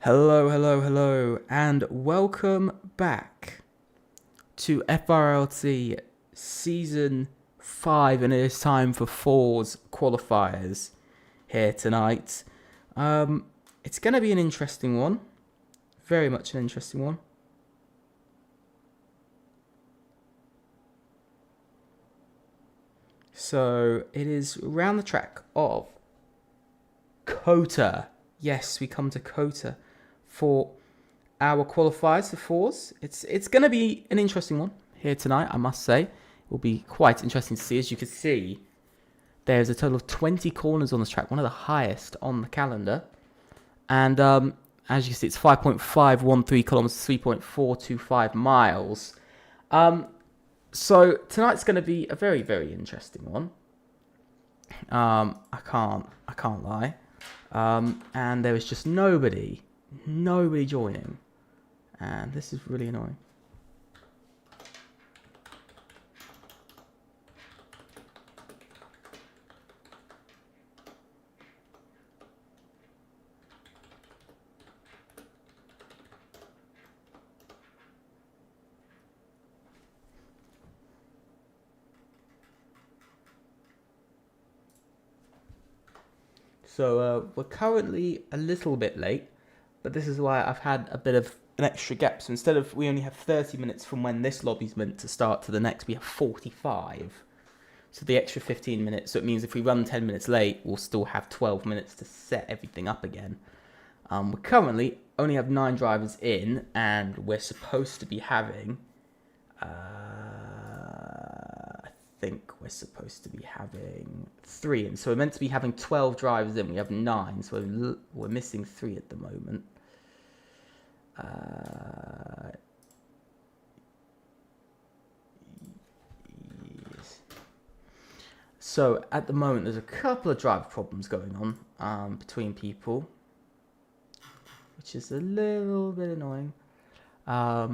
Hello, and welcome back to FRLT Season 5, and it is time for 4's qualifiers here tonight. It's going to be an interesting one, very much an interesting one. So, it is around the track of COTA. Yes, we come to COTA for our qualifiers, the 4's. It's going to be an interesting one here tonight, I must say. It will be quite interesting to see. As you can see, there's a total of 20 corners on this track, one of the highest on the calendar. And as you can see, it's 5.513 kilometers, 3.425 miles. So tonight's going to be a very, very interesting one. I can't lie. And there is just nobody joining, and this is really annoying. So we're currently a little bit late, but this is why I've had a bit of an extra gap. So instead of, we only have 30 minutes from when this lobby's meant to start to the next, we have 45. So the extra 15 minutes, so it means if we run 10 minutes late, we'll still have 12 minutes to set everything up again. We currently only have 9 drivers in, and we're supposed to be having... I think we're supposed to be having 3 in. So we're meant to be having 12 drivers in. We have 9, so we're missing 3 at the moment. Yes. So at the moment, there's a couple of driver problems going on between people, which is a little bit annoying. At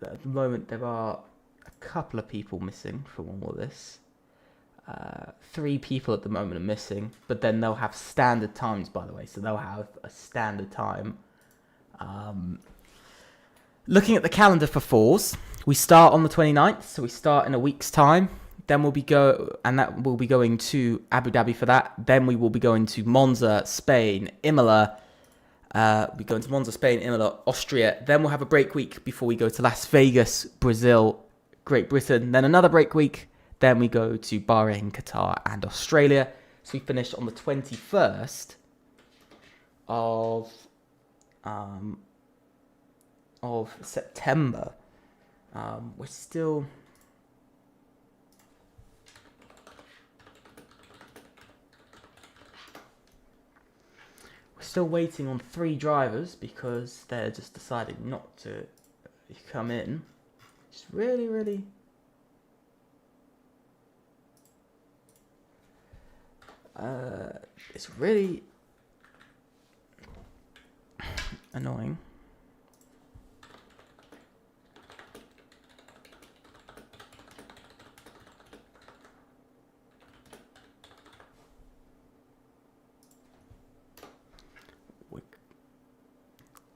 the moment, there are a couple of people missing from all of this. 3 people at the moment are missing, but then they'll have standard times, by the way, so they'll have a standard time. Looking at the calendar for 4's, we start on the 29th, so we start in a week's time. Then we'll be going to Abu Dhabi for that. Then we will be going to Monza, Spain, Imola. We'll be going to Monza, Spain, Imola, Austria. Then we'll have a break week before we go to Las Vegas, Brazil, Great Britain. Then another break week. Then we go to Bahrain, Qatar, and Australia. So we finished on the 21st of September. We're still... Still waiting on 3 drivers because they're just deciding not to come in. It's really it's really annoying.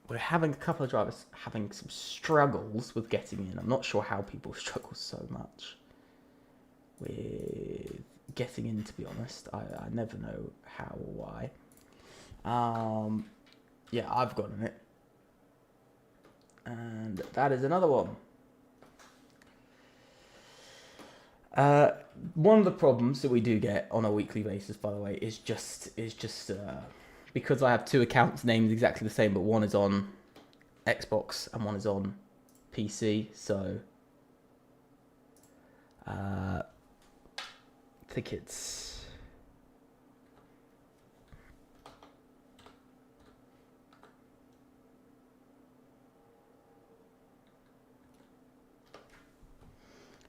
we're having a couple of drivers having some struggles with getting in. I'm not sure how people struggle so much with getting in, to be honest. I never know how or why. Yeah, I've gotten it. And that is another one. One of the problems that we do get on a weekly basis, by the way, is just because I have two accounts named exactly the same, but one is on Xbox and one is on PC. So I think it's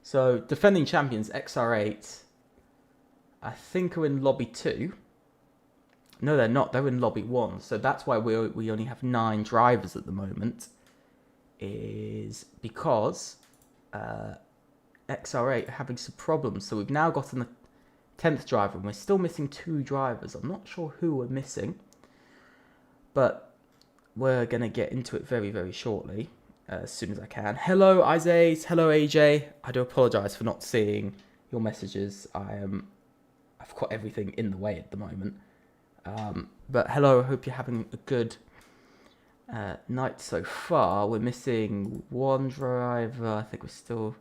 so defending champions XR8. I think are in lobby 2. No, they're not. They're in lobby 1. So that's why we only have 9 drivers at the moment. Is because XR8 are having some problems. So we've now gotten the 10th driver, and we're still missing 2 drivers. I'm not sure who we're missing, but we're going to get into it very, very shortly, as soon as I can. Hello, Isaac. Hello, AJ. I do apologise for not seeing your messages. I've got everything in the way at the moment. But hello, I hope you're having a good night so far. We're missing 1 driver. I think we're still...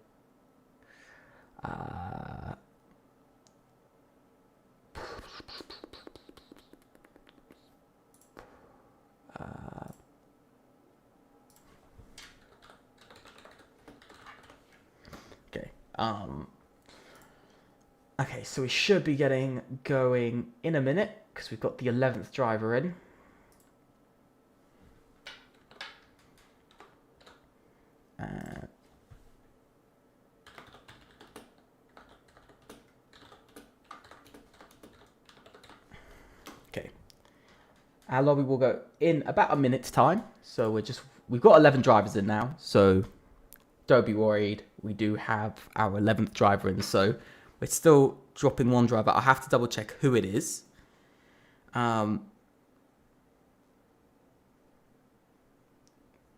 okay. Okay, so we should be getting going in a minute, because we've got the 11th driver in. Okay. Our lobby will go in about a minute's time. So we've got 11 drivers in now, so don't be worried. We do have our 11th driver in, so we're still dropping 1 driver. I have to double check who it is.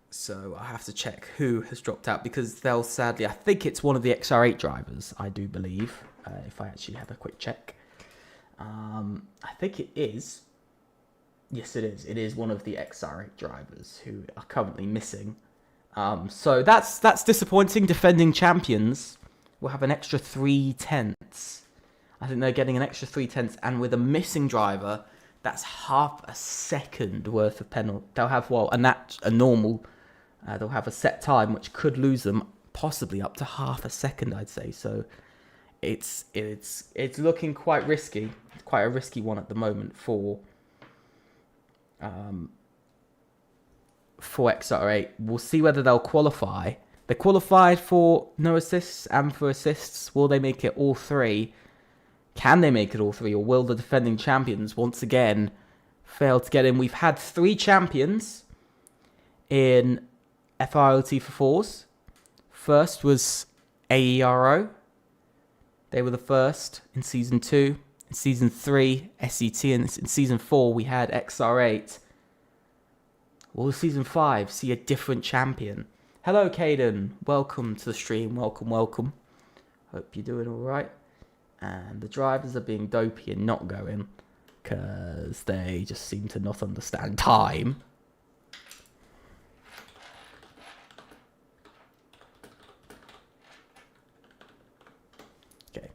So I have to check who has dropped out, because they'll sadly, I think it's one of the XR8 drivers, I do believe, if I actually have a quick check. I think it is. Yes, it is. It is one of the XR8 drivers who are currently missing. So that's disappointing. Defending champions will have an extra 3/10. I think they're getting an extra 3/10, and with a missing driver, that's half a second worth of penalty. They'll have normal. They'll have a set time, which could lose them possibly up to half a second, I'd say. So it's looking quite risky. It's quite a risky one at the moment for XR8. We'll see whether they'll qualify. They qualified for no assists and for assists. Will they make it all 3? Can they make it all 3, or will the defending champions once again fail to get in? We've had 3 champions in FRLT for 4s. First was AERO. They were the first in Season 2. In Season 3, SET. And in Season 4, we had XR8. Will Season 5 see a different champion? Hello, Caden. Welcome to the stream. Welcome. Hope you're doing all right. And the drivers are being dopey and not going, because they just seem to not understand time. Okay.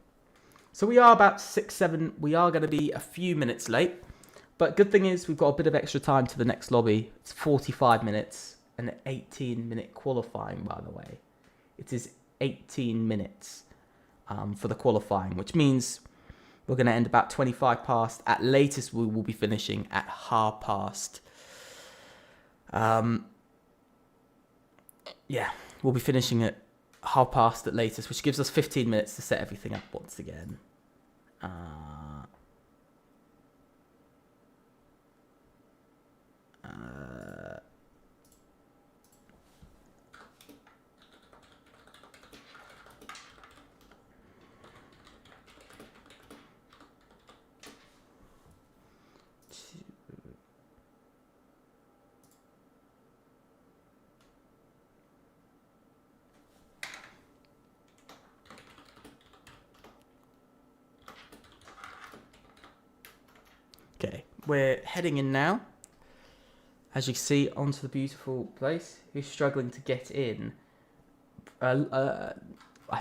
So we are about 6-7. We are going to be a few minutes late. But good thing is we've got a bit of extra time to the next lobby. It's 45 minutes and 18-minute qualifying, by the way. It is 18 minutes for the qualifying, which means we're going to end about 25 past. At latest, we will be finishing at half past. Yeah, we'll be finishing at half past at latest, which gives us 15 minutes to set everything up once again. we're heading in now. As you can see, onto the beautiful place. Who's struggling to get in? I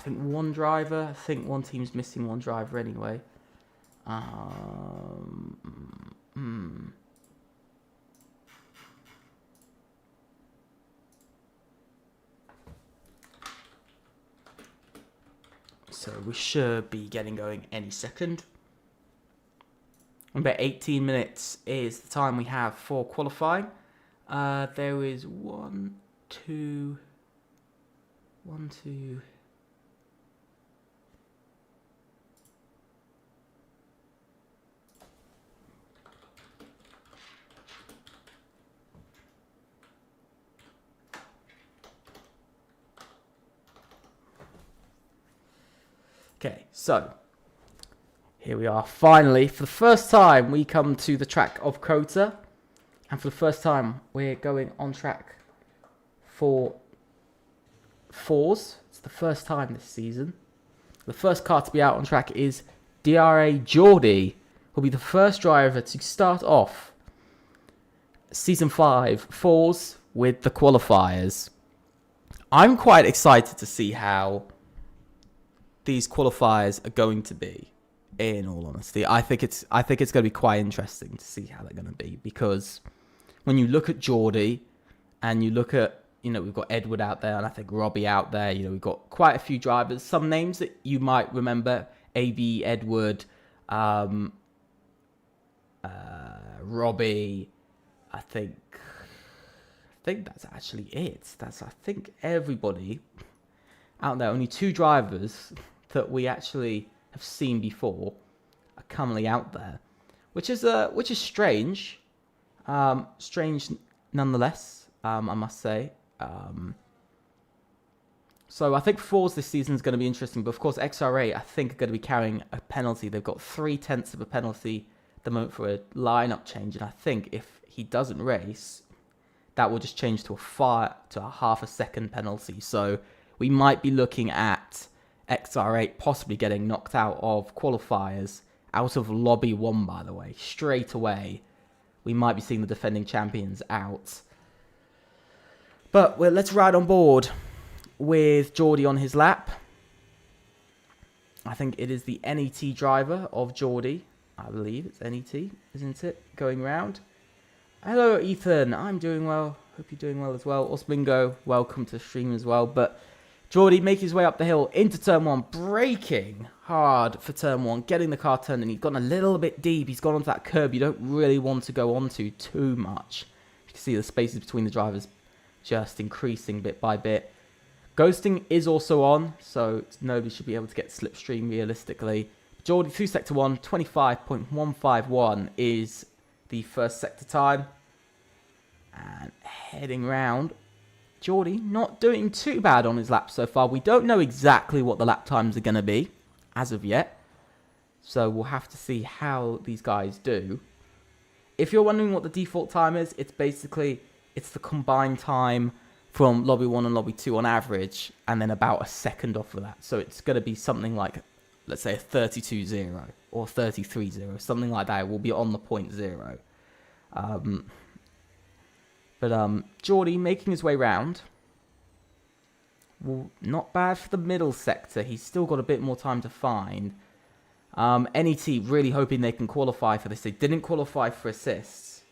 think one driver. I think one team's missing one driver anyway. So we should be getting going any second. About 18 minutes is the time we have for qualifying. There is one, two. Okay, so here we are. Finally, for the first time, we come to the track of COTA. And for the first time, we're going on track for fours. It's the first time this season. The first car to be out on track is DRA Geordie, who'll be the first driver to start off Season 5 fours with the qualifiers. I'm quite excited to see how these qualifiers are going to be, in all honesty. I think it's going to be quite interesting to see how they're going to be, because when you look at Geordie and you look at, we've got Edward out there and I think Robbie out there, we've got quite a few drivers, some names that you might remember: AB, Edward, Robbie. I think that's actually it. I think everybody out there. Only two drivers that we actually have seen before are currently out there, which is strange. Strange nonetheless, I must say. So I think fours this season is going to be interesting, but of course XR8 I think are going to be carrying a penalty. They've got 0.3 of a penalty at the moment for a lineup change, and I think if he doesn't race, that will just change to a half a second penalty. So we might be looking at XR8 possibly getting knocked out of qualifiers, out of lobby 1, by the way, straight away. We might be seeing the defending champions out. But let's ride on board with Geordie on his lap. I think it is the NET driver of Geordie. I believe it's NET, isn't it? Going round. Hello, Ethan. I'm doing well. Hope you're doing well as well. Osmingo, welcome to the stream as well. But Geordie making his way up the hill into turn 1, braking hard for turn 1, getting the car turned, and he's gone a little bit deep. He's gone onto that curb you don't really want to go onto too much. You can see the spaces between the drivers just increasing bit by bit. Ghosting is also on, so nobody should be able to get slipstream realistically. Geordie through sector 1, 25.151 is the first sector time. And heading round. Geordie not doing too bad on his lap so far. We don't know exactly what the lap times are going to be as of yet. So we'll have to see how these guys do. If you're wondering what the default time is, it's the combined time from lobby 1 and lobby 2 on average, and then about a second off of that. So it's going to be something like, let's say, a 32.0 or 33.0, something like that. It will be on the 0.0. But Geordie making his way round. Well, not bad for the middle sector. He's still got a bit more time to find. NET really hoping they can qualify for this. They didn't qualify for assists.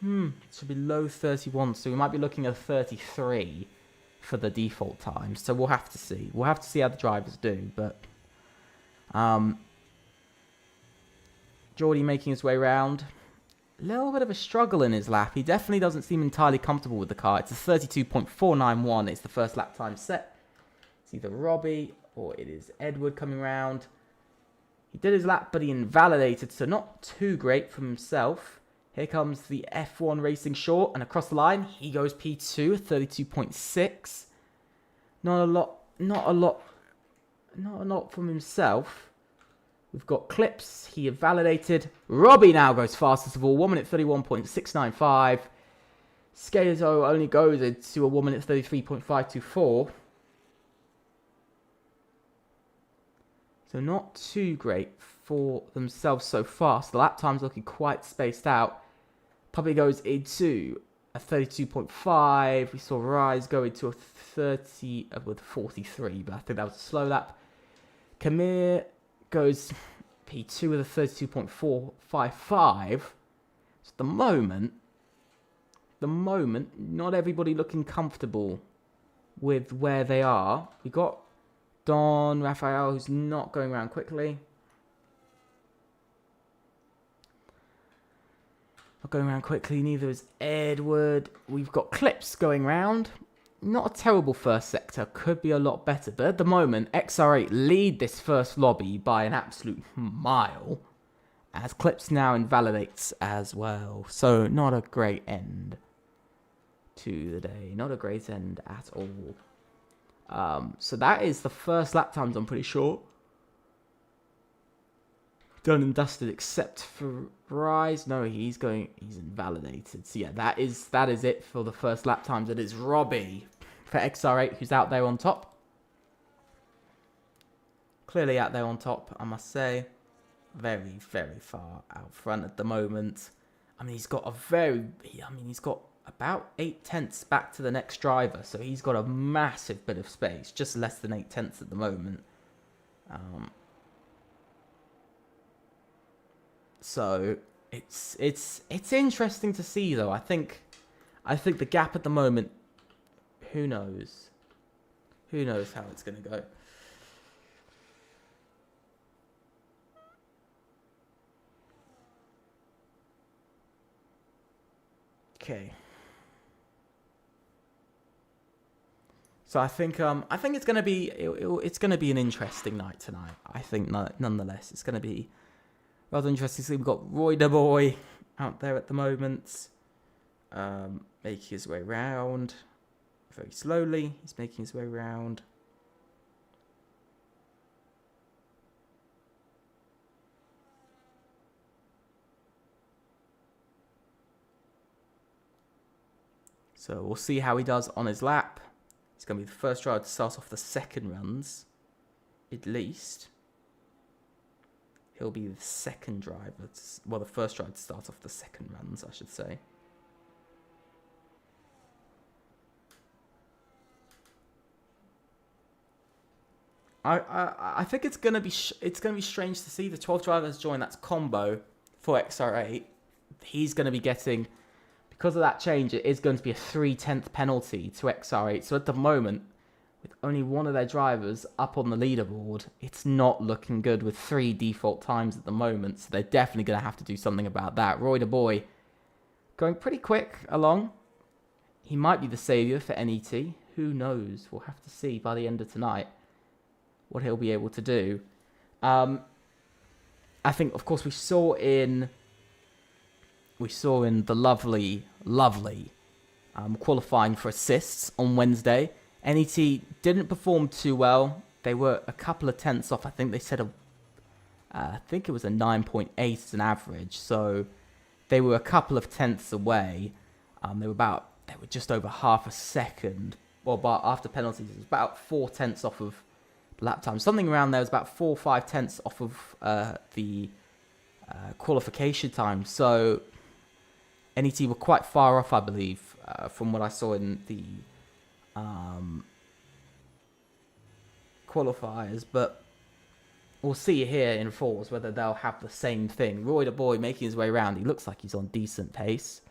It should be low 31, so we might be looking at 33 for the default time. So we'll have to see. We'll have to see how the drivers do. But Geordie making his way round. A little bit of a struggle in his lap. He definitely doesn't seem entirely comfortable with the car. It's a 32.491. It's the first lap time set. It's either Robbie or it is Edward coming round. He did his lap, but he invalidated, so not too great from himself. Here comes the F1 Racing short, and across the line, he goes P2, 32.6. Not a lot from himself. We've got Clips. He validated. Robbie now goes fastest of all. 1 minute 31.695. Scazo only goes into a 1 minute 33.524. So not too great for themselves so far. So the lap time's looking quite spaced out. Probably goes into a 32.5. We saw Rise go into a 30 with 43, but I think that was a slow lap. Kamir goes P2 with a 32.455. So at the moment, not everybody looking comfortable with where they are. We got Don Rafael, who's not going around quickly. Not going around quickly, neither is Edward. We've got Clips going round. Not a terrible first sector, could be a lot better. But at the moment, XR8 lead this first lobby by an absolute mile, as Clips now invalidates as well. So not a great end to the day. Not a great end at all. So that is the first lap times, I'm pretty sure. Done and dusted, except for Rise. No, he's invalidated. So yeah, that is it for the first lap times. It is Robbie for XR8 who's out there on top. Clearly out there on top, I must say. Very, very far out front at the moment. I mean, he's got about 8 tenths back to the next driver. So he's got a massive bit of space. Just less than 8 tenths at the moment. So it's interesting to see, though. I think the gap at the moment, who knows? Who knows how it's going to go? Okay. So I think it's going to be it's going to be an interesting night tonight. I think nonetheless it's going to be rather interesting. So we've got Roy the Boy out there at the moment, making his way round very slowly. He's making his way round. So we'll see how he does on his lap. He's going to be the first driver to start off the second runs, at least. He'll be the second driver, the first driver to start off the second runs, I should say. I think it's gonna be strange to see the 12th driver has joined. That's combo for XR8. He's going to be getting, because of that change, it is going to be a 3/10 penalty to XR8. So at the moment, with only one of their drivers up on the leaderboard, it's not looking good with 3 default times at the moment. So they're definitely going to have to do something about that. Roy the Boy going pretty quick along. He might be the saviour for NET. Who knows? We'll have to see by the end of tonight what he'll be able to do. I think, of course, we saw in the lovely qualifying for assists on Wednesday. NET didn't perform too well. They were a couple of tenths off. I think they said I think it was a 9.8 as an average. So they were a couple of tenths away. They were just over half a second. Well, but after penalties, it was about 4 tenths off of the lap time. Something around there was about 4 or 5 tenths off of the qualification time. So NET were quite far off, I believe, from what I saw in the qualifiers. But we'll see here in fours whether they'll have the same thing. Roy the Boy making his way around. He looks like he's on decent pace.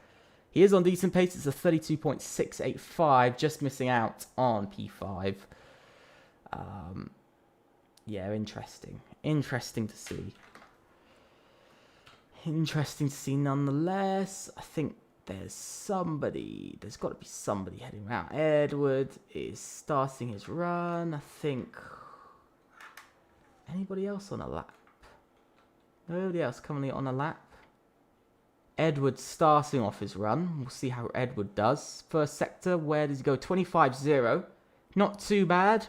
He is on decent pace. It's a 32.685, just missing out on P5. Yeah, interesting. Interesting to see. Interesting to see nonetheless. I think there's got to be somebody heading around. Edward is starting his run. I think, anybody else on a lap? Nobody else currently on a lap. Edward starting off his run. We'll see how Edward does. First sector, where does he go? 25.0. Not too bad.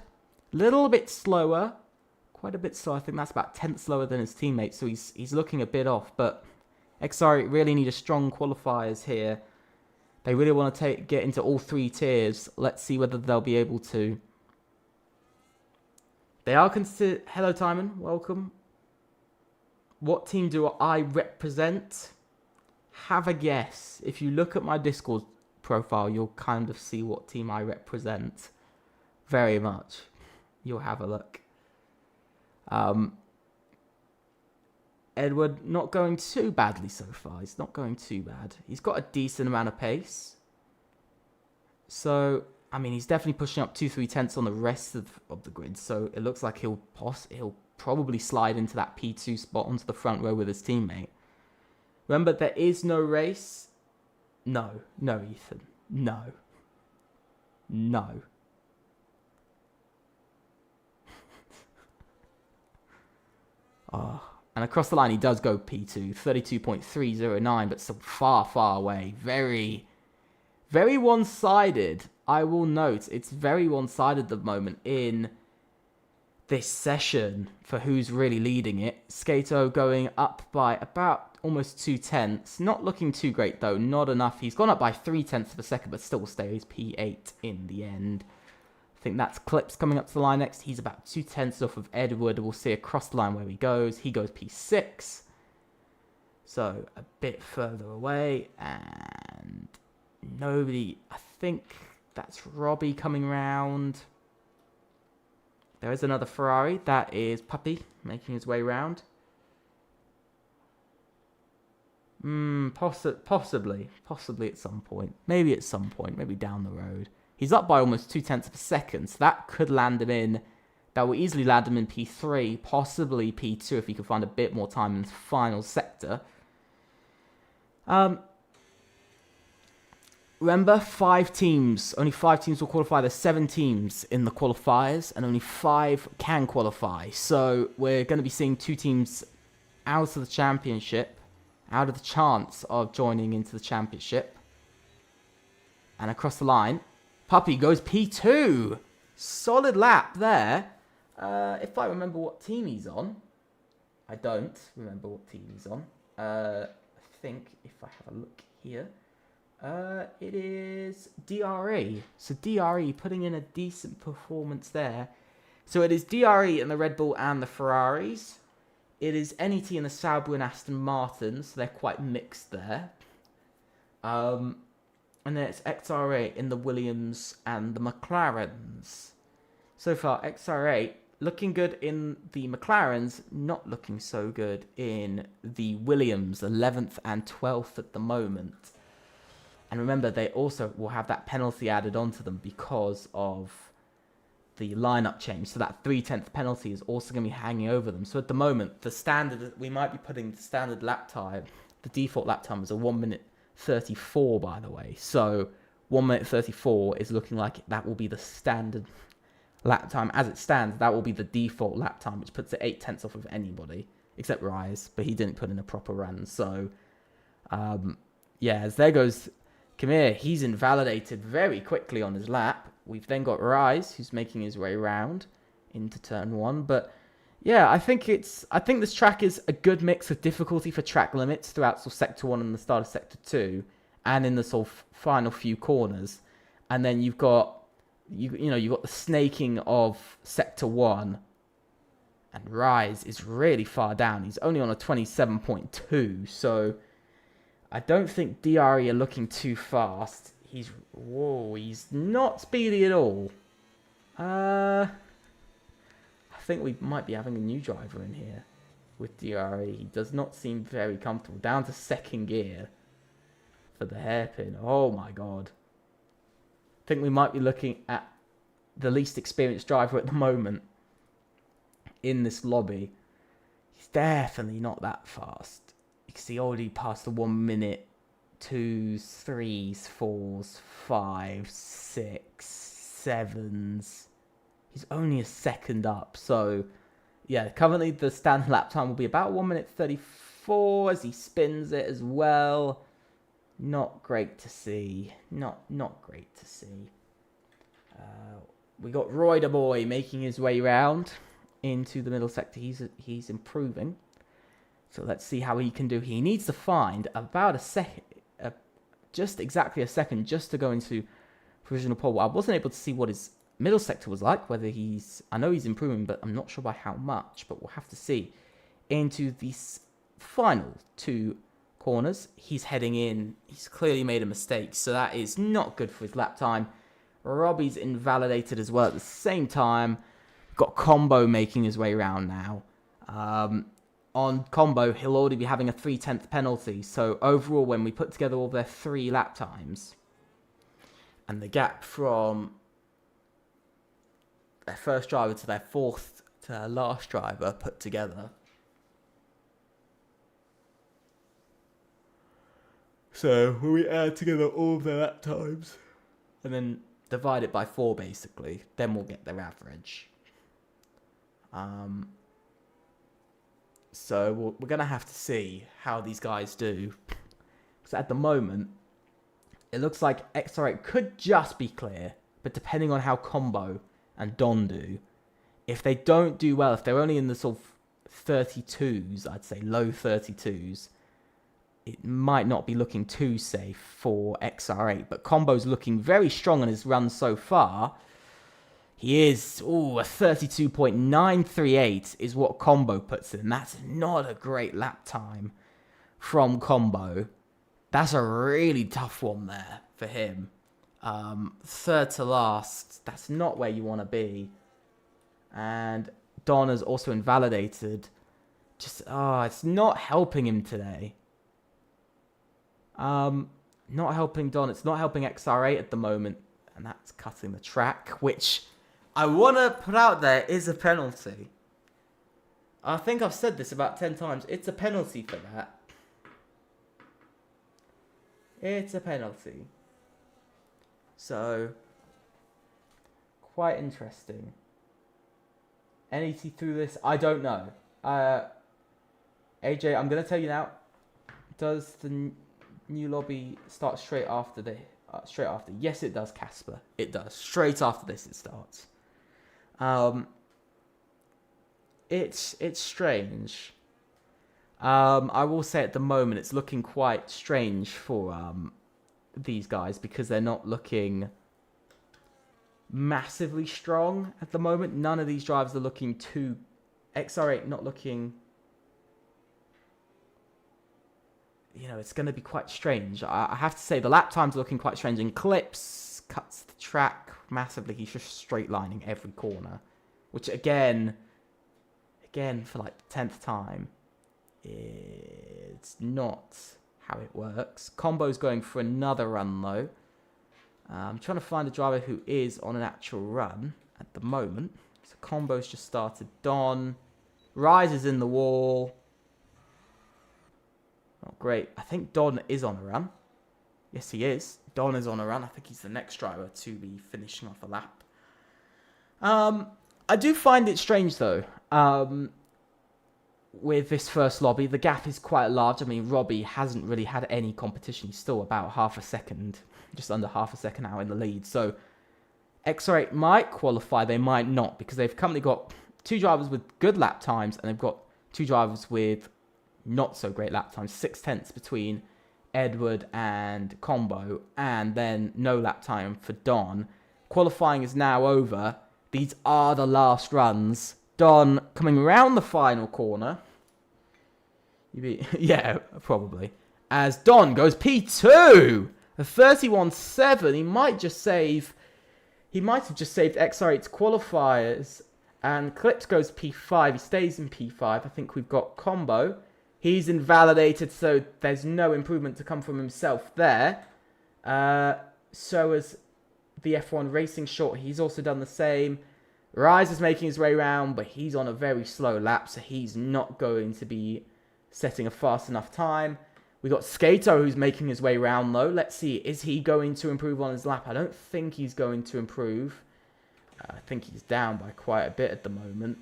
Little bit slower. Quite a bit slow. I think that's about 10th slower than his teammates, so he's looking a bit off. But XR really need a strong qualifiers here. They really want to get into all 3 tiers. Let's see whether they'll be able to They are considered... Hello, Timon. Welcome. What team do I represent? Have a guess. If you look at my Discord profile, you'll kind of see what team I represent. Very much. You'll have a look. Edward, not going too badly so far. He's not going too bad. He's got a decent amount of pace. So, I mean, he's definitely pushing up 2-3 tenths on the rest of the grid. So it looks like he'll probably slide into that P2 spot onto the front row with his teammate. Remember, there is no race. No, Ethan. No. And across the line, he does go P2, 32.309, but so far, far away. Very, very one-sided. I will note, it's very one-sided at the moment in this session for who's really leading it. Skato going up by about almost 2 tenths. Not looking too great, though. Not enough. He's gone up by 3 tenths of a second, but still stays P8 in the end. I think that's Clips coming up to the line next. He's about 2 tenths off of Edward. We'll see across the line where he goes. He goes P6. So a bit further away. And nobody... I think that's Robbie coming round. There is another Ferrari. That is Puppy making his way round. Possibly at some point. Maybe at some point. Maybe down the road. He's up by almost 2 tenths of a second, so that could land him in. That will easily land him in P3, possibly P2 if he can find a bit more time in the final sector. Remember, 5 teams. Only 5 teams will qualify. There's 7 teams in the qualifiers, and only 5 can qualify. So we're going to be seeing 2 teams out of the championship, out of the chance of joining into the championship. And across the line, Puppy goes P2. Solid lap there. If I remember what team he's on. I don't remember what team he's on. I think if I have a look here. It is DRE. So DRE putting in a decent performance there. So it is DRE in the Red Bull and the Ferraris. It is NET in the Sauber and Aston Martin. So they're quite mixed there. And then it's XR8 in the Williams and the McLarens. So far, XR8 looking good in the McLarens, not looking so good in the Williams, 11th and 12th at the moment. And remember, they also will have that penalty added onto them because of the lineup change. So that 3/10 penalty is also going to be hanging over them. So at the moment, the standard, we might be putting the standard lap time, the default lap time is a 1 minute 34, by the way. So 1 minute 34 is looking like that will be the standard lap time. As it stands, that will be the default lap time, which puts it 8/10 off of anybody, except Rise, but he didn't put in a proper run. So, yeah, as there goes Kamir, he's invalidated very quickly on his lap. We've then got Rise, who's making his way around into turn 1. But yeah, I think this track is a good mix of difficulty for track limits throughout sort of sector 1 and the start of sector 2, and in the sort of final few corners. And then you've got you've got the snaking of sector 1, and Rise is really far down. He's only on a 27.2, so I don't think DRE are looking too fast. He's not speedy at all. I think we might be having a new driver in here with DRE. He does not seem very comfortable. Down to second gear for the hairpin. Oh my god. I think we might be looking at the least experienced driver at the moment in this lobby. He's definitely not that fast. Because he already passed the 1 minute 2s, 3s, 4s, 5s, 6s, 7s. He's only a second up. So, yeah, currently the standard lap time will be about 1 minute 34 as he spins it as well. Not great to see. Not great to see. We got Roy the Boy making his way round into the middle sector. He's improving. So let's see how he can do. He needs to find about a second, just exactly a second, just to go into provisional pole. I wasn't able to see what his middle sector was like, whether I know he's improving, but I'm not sure by how much, but we'll have to see. Into these final 2 corners, he's heading in. He's clearly made a mistake, so that is not good for his lap time. Robbie's invalidated as well at the same time. Got Combo making his way around now. On Combo, he'll already be having a 3/10 penalty. So overall, when we put together all their 3 lap times, and the gap from their first driver to their 4th to their last driver put together. So when we add together all of their lap times and then divide it by 4 basically, then we'll get their average. So we're going to have to see how these guys do. Because at the moment, it looks like XR8 could just be clear, but depending on how Combo and Don do, if they don't do well, if they're only in the sort of 32s, I'd say low 32s, it might not be looking too safe for XR8. But Combo's looking very strong on his run so far. He is, a 32.938 is what Combo puts in. That's not a great lap time from Combo. That's a really tough one there for him. 3rd to last, that's not where you want to be. And Don is also invalidated. It's not helping him today. Not helping Don. It's not helping XR8 at the moment. And that's cutting the track, which I want to put out there is a penalty. I think I've said this about 10 times. It's a penalty for that. It's a penalty. So, quite interesting. NET through this? I don't know. AJ, I'm going to tell you now. Does the new lobby start straight after the... straight after? Yes, it does, Casper. It does. Straight after this, it starts. It's strange. I will say at the moment it's looking quite strange for these guys because they're not looking massively strong at the moment. None of these drivers are looking too... XR8 not looking... it's going to be quite strange. I have to say the lap times are looking quite strange. And Clips cuts the track massively. He's just straight lining every corner. Which again, for like the 10th time, it's not how it works. Combo's going for another run though. I'm trying to find a driver who is on an actual run at the moment. So Combo's just started. Don rises in the wall. Not great. I think Don is on a run. Yes, he is. Don is on a run. I think he's the next driver to be finishing off a lap. I do find it strange, though, with this first lobby. The gap is quite large. I mean, Robbie hasn't really had any competition. He's still about half a second, just under half a second out in the lead. So XR8 might qualify. They might not, because they've currently got 2 drivers with good lap times, and they've got 2 drivers with not so great lap times. 6/10 between Edward and Combo, and then no lap time for Don. Qualifying is now over. These are the last runs. Don coming around the final corner. Yeah, probably. As Don goes P2. A 31.7. He might have just saved XR8's qualifiers. And Clips goes P5. He stays in P5. I think we've got Combo. He's invalidated, so there's no improvement to come from himself there. So as the F1 Racing short, he's also done the same. Rise is making his way around, but he's on a very slow lap, so he's not going to be setting a fast enough time. We got Skato, who's making his way around, though. Let's see, is he going to improve on his lap? I don't think he's going to improve. I think he's down by quite a bit at the moment.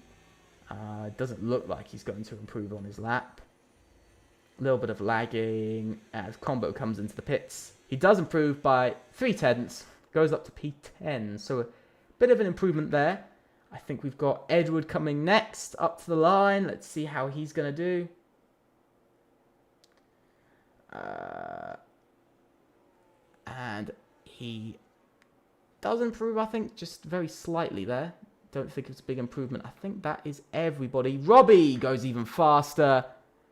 It doesn't look like he's going to improve on his lap. A little bit of lagging as Combo comes into the pits. He does improve by 0.3, goes up to P10, so a bit of an improvement there. I think we've got Edward coming next up to the line. Let's see how he's going to do. And he does improve, I think, just very slightly there. Don't think it's a big improvement. I think that is everybody. Robbie goes even faster.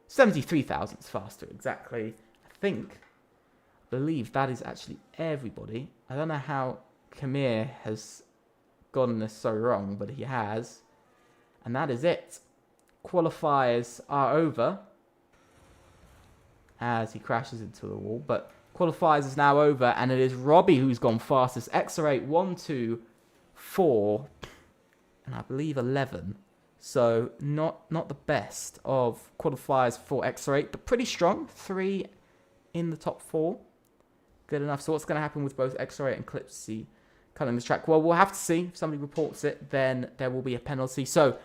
73 thousandths faster, exactly. Believe that is actually everybody. I don't know how Kamir has gotten this so wrong, but he has. And that is it. Qualifiers are over as he crashes into the wall, but qualifiers is now over, and it is Robbie who's gone fastest. XR8 1, 2, 4, and I believe 11. So not the best of qualifiers for XR8, but pretty strong. 3 in the top 4. Good enough. So what's going to happen with both XR8 and Clipsy cutting this track? Well, we'll have to see. If somebody reports it, then there will be a penalty. So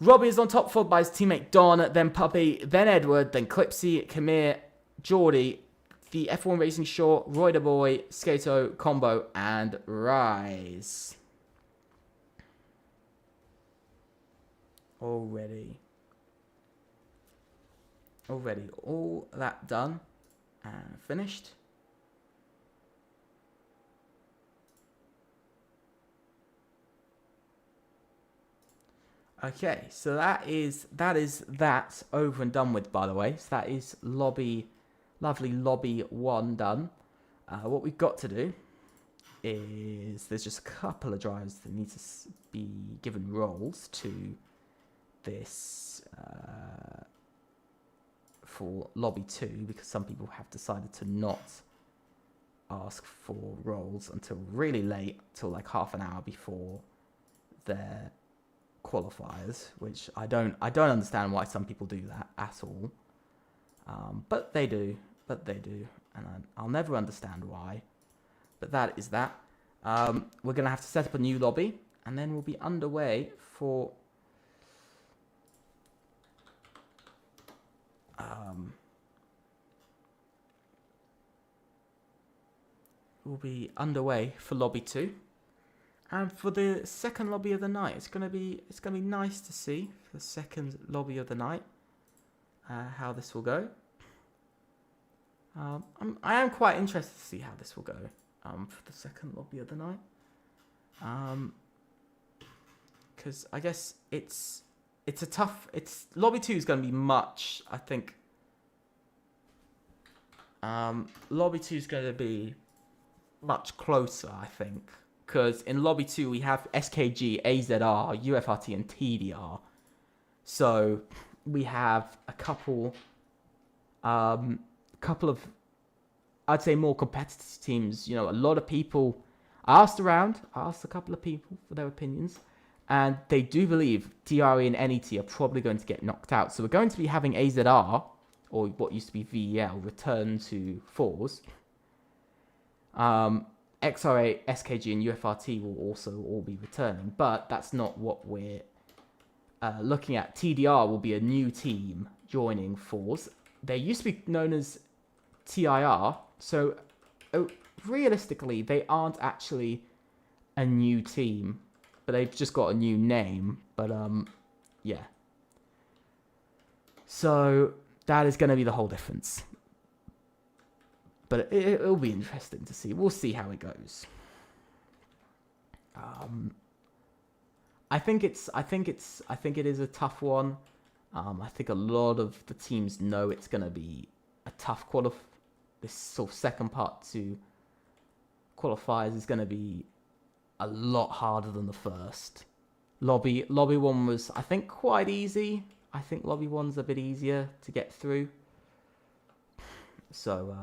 Robbie is on top, followed by his teammate Don, then Puppy, then Edward, then Clipsy, Kamir, Geordie, the F1 Racing Short, Roy the Boy, Skato, Combo, and Rise. Already all that done and finished. Okay, so that is that over and done with, by the way. So that is lovely lobby 1 done. What we've got to do is there's just a couple of drivers that need to be given roles to this for lobby 2, because some people have decided to not ask for roles until really late, till like half an hour before their qualifiers, which I don't understand why some people do that at all, but they do, and I'll never understand why. But that is that. We're gonna have to set up a new lobby, and then we'll be underway for lobby 2. And for the second lobby of the night, it's gonna be nice to see for the second lobby of the night how this will go. I am quite interested to see how this will go for the second lobby of the night, because I guess lobby 2 is gonna be much. I think lobby 2 is gonna be much closer, I think. Because in lobby 2 we have SKG, AZR, UFRT, and TDR. So we have a couple of, I'd say, more competitive teams. You know, a lot of people. I asked a couple of people for their opinions, and they do believe TRE and NET are probably going to get knocked out. So we're going to be having AZR, or what used to be VEL, return to 4s. XRA, SKG, and UFRT will also all be returning, but that's not what we're looking at. TDR will be a new team joining 4s. They used to be known as TIR, so realistically, they aren't actually a new team, but they've just got a new name. But yeah. So that is going to be the whole difference. But it'll be interesting to see. We'll see how it goes. I think it is a tough one. I think a lot of the teams know it's going to be a tough this sort of second part to qualifiers is going to be a lot harder than the first. Lobby 1 was, I think, quite easy. I think lobby 1's a bit easier to get through. So,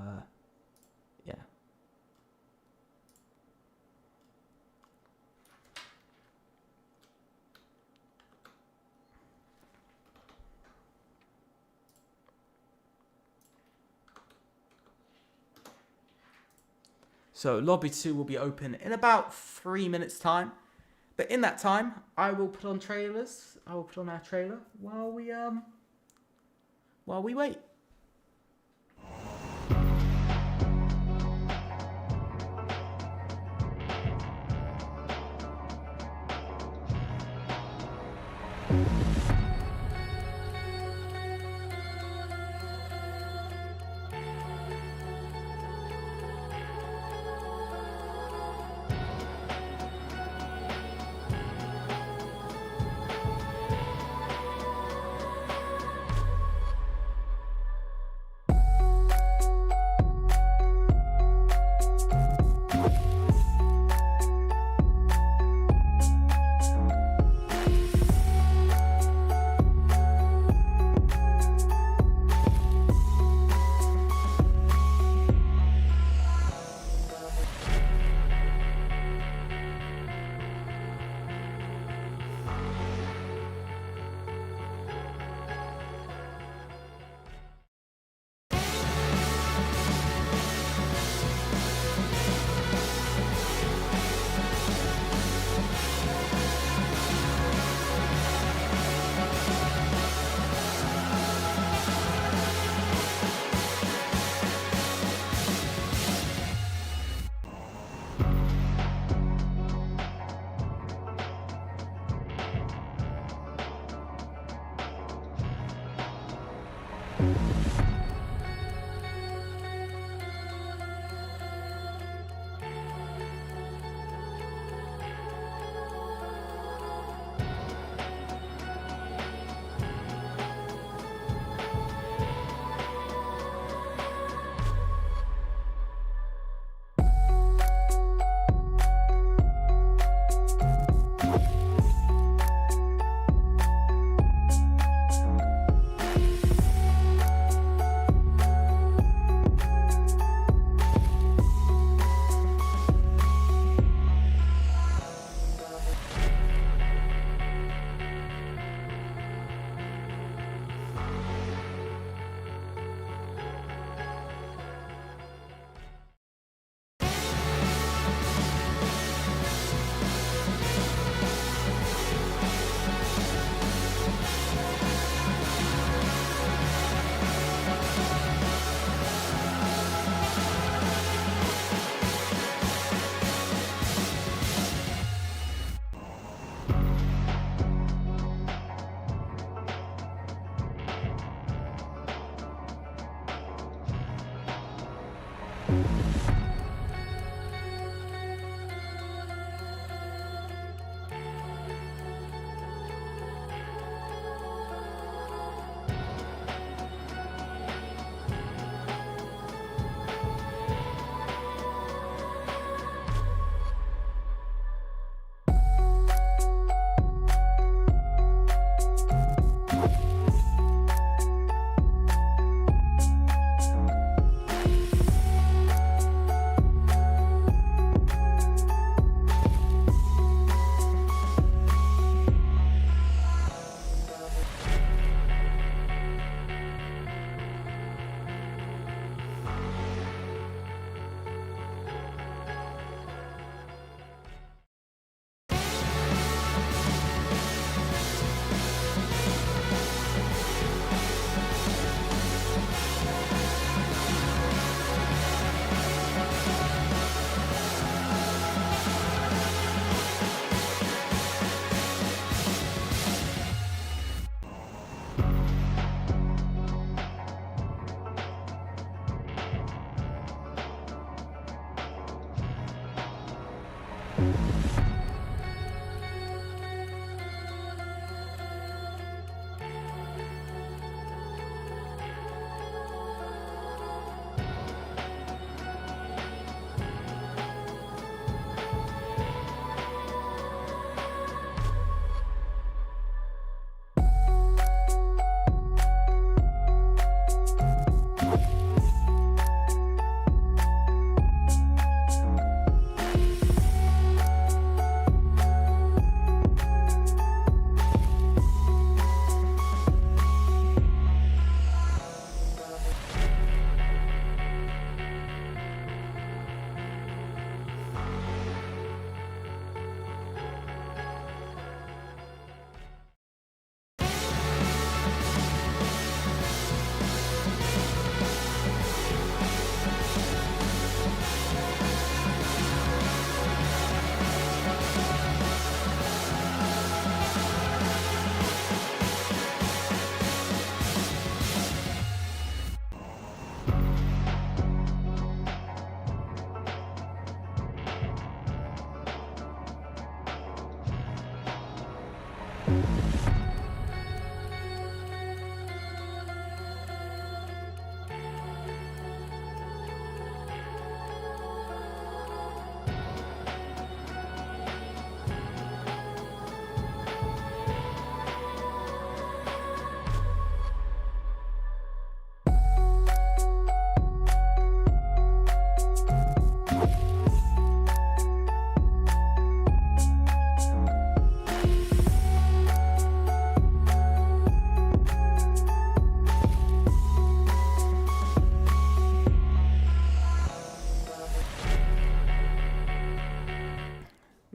yeah. So lobby 2 will be open in about 3 minutes time. But in that time, I will put on trailers. I will put on our trailer while we wait.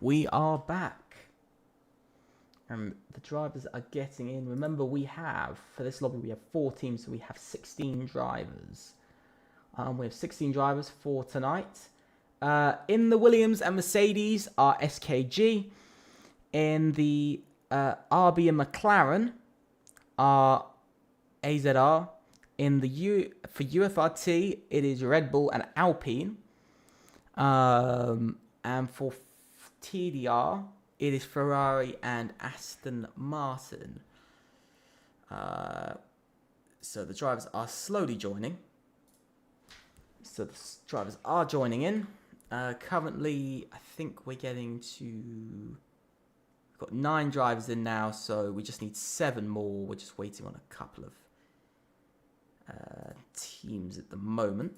We are back. And the drivers are getting in. Remember, we have, for this lobby, we have 4 teams, so we have 16 drivers. We have 16 drivers for tonight. In the Williams and Mercedes are SKG. In the RB and McLaren are AZR. In the for UFRT, it is Red Bull and Alpine. And for TDR, it is Ferrari and Aston Martin. So the drivers are slowly joining. So the drivers are joining in. Currently, I think we're getting to... We've got 9 drivers in now, so we just need 7 more. We're just waiting on a couple of teams at the moment.